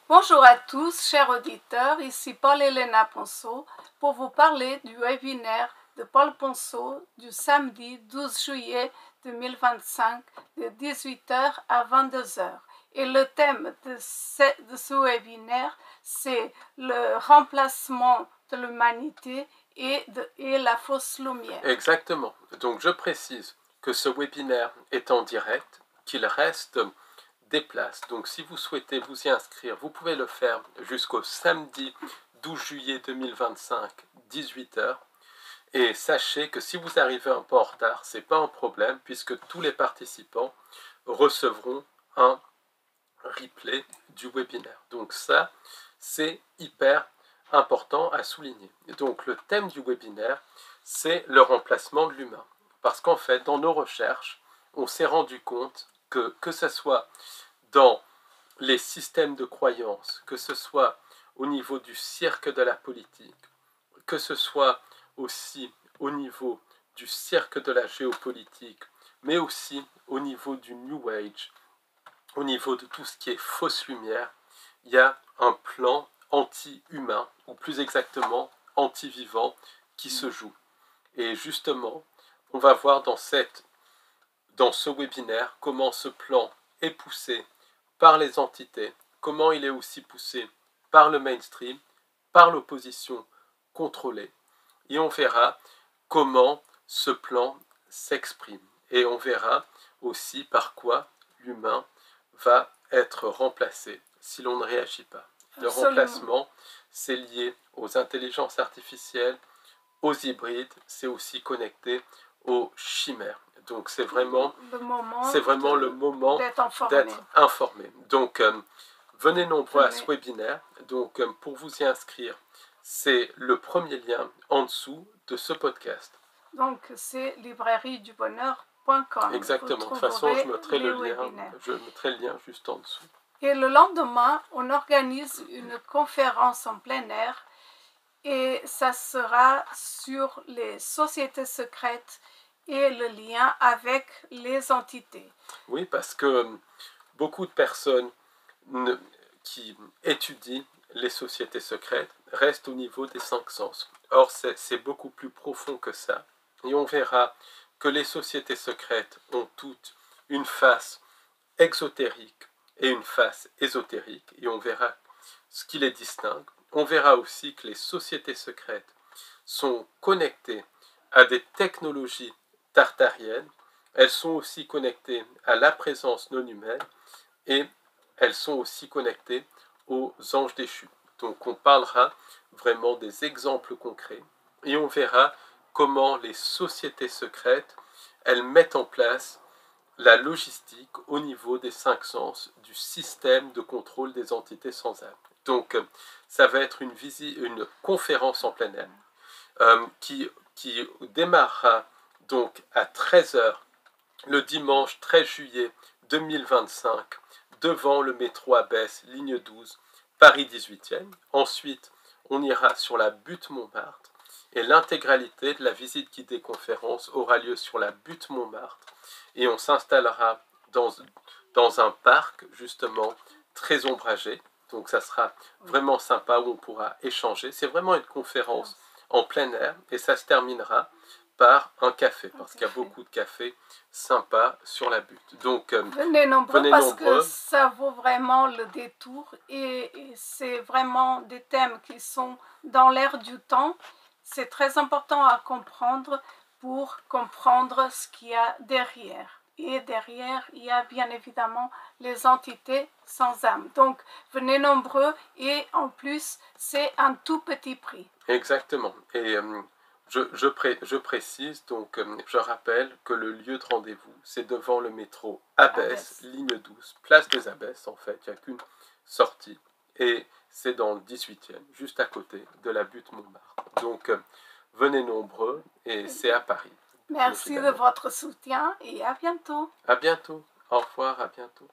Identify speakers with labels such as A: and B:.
A: Bonjour à tous, chers auditeurs, ici Paul-Elena Ponceau pour vous parler du webinaire de Paul Ponceau du samedi 12 juillet 2025 de 18h à 22h. Et le thème de ce webinaire, c'est le remplacement de l'humanité et la fausse lumière.
B: Exactement. Donc je précise que ce webinaire est en direct, qu'il reste des places. Donc si vous souhaitez vous y inscrire, vous pouvez le faire jusqu'au samedi 12 juillet 2025, 18h. Et sachez que si vous arrivez un peu en retard, ce n'est pas un problème puisque tous les participants recevront un replay du webinaire. Donc ça, c'est hyper important à souligner. Donc le thème du webinaire, c'est le remplacement de l'humain. Parce qu'en fait, dans nos recherches, on s'est rendu compte que ce soit dans les systèmes de croyance, que ce soit au niveau du cirque de la politique, que ce soit aussi au niveau du cirque de la géopolitique, mais aussi au niveau du New Age, au niveau de tout ce qui est fausse lumière, il y a un plan anti-humain, ou plus exactement anti-vivant, qui se joue. Et justement, on va voir dans ce webinaire comment ce plan est poussé par les entités, comment il est aussi poussé par le mainstream, par l'opposition contrôlée. Et on verra comment ce plan s'exprime. Et on verra aussi par quoi l'humain va être remplacé si l'on ne réagit pas. Le remplacement, c'est lié aux intelligences artificielles, aux hybrides, c'est aussi connecté aux chimères. Donc c'est vraiment le moment d'être informé. Donc venez nombreux à ce webinaire. Donc pour vous y inscrire, c'est le premier lien en dessous de ce podcast.
A: Donc c'est librairiedubonheur.com.
B: Exactement. De toute façon, je mettrai le lien juste en dessous.
A: Et le lendemain, on organise une conférence en plein air et ça sera sur les sociétés secrètes et le lien avec les entités.
B: Oui, parce que beaucoup de personnes qui étudient les sociétés secrètes restent au niveau des 5 sens. Or, c'est beaucoup plus profond que ça. Et on verra que les sociétés secrètes ont toutes une face exotérique et une face ésotérique. Et on verra ce qui les distingue. On verra aussi que les sociétés secrètes sont connectées à des technologies tartariennes. Elles sont aussi connectées à la présence non humaine et elles sont aussi connectées aux anges déchus. Donc on parlera vraiment des exemples concrets et on verra comment les sociétés secrètes, elles mettent en place la logistique au niveau des 5 sens du système de contrôle des entités sans âme. Donc ça va être une conférence en plein air qui démarrera donc à 13h le dimanche 13 juillet 2025 devant le métro Abbesse, ligne 12, Paris 18e. Ensuite, on ira sur la butte Montmartre et l'intégralité de la visite guidée conférence aura lieu sur la butte Montmartre et on s'installera dans un parc justement très ombragé. Donc ça sera vraiment sympa où on pourra échanger. C'est vraiment une conférence en plein air et ça se terminera par un café parce qu'il y a beaucoup de cafés sympas sur la butte. Donc
A: venez nombreux parce que ça vaut vraiment le détour et c'est vraiment des thèmes qui sont dans l'air du temps. C'est très important à comprendre pour comprendre ce qu'il y a derrière. Et derrière, il y a bien évidemment les entités sans âme. Donc, venez nombreux et en plus, c'est un tout petit prix.
B: Exactement. Et je précise, donc je rappelle que le lieu de rendez-vous, c'est devant le métro Abbesse, ligne 12, place des Abbesses en fait, il n'y a qu'une sortie. Et c'est dans le 18e, juste à côté de la butte Montmartre. Donc venez nombreux et c'est à Paris.
A: Merci de votre soutien et à bientôt.
B: À bientôt. Au revoir, à bientôt.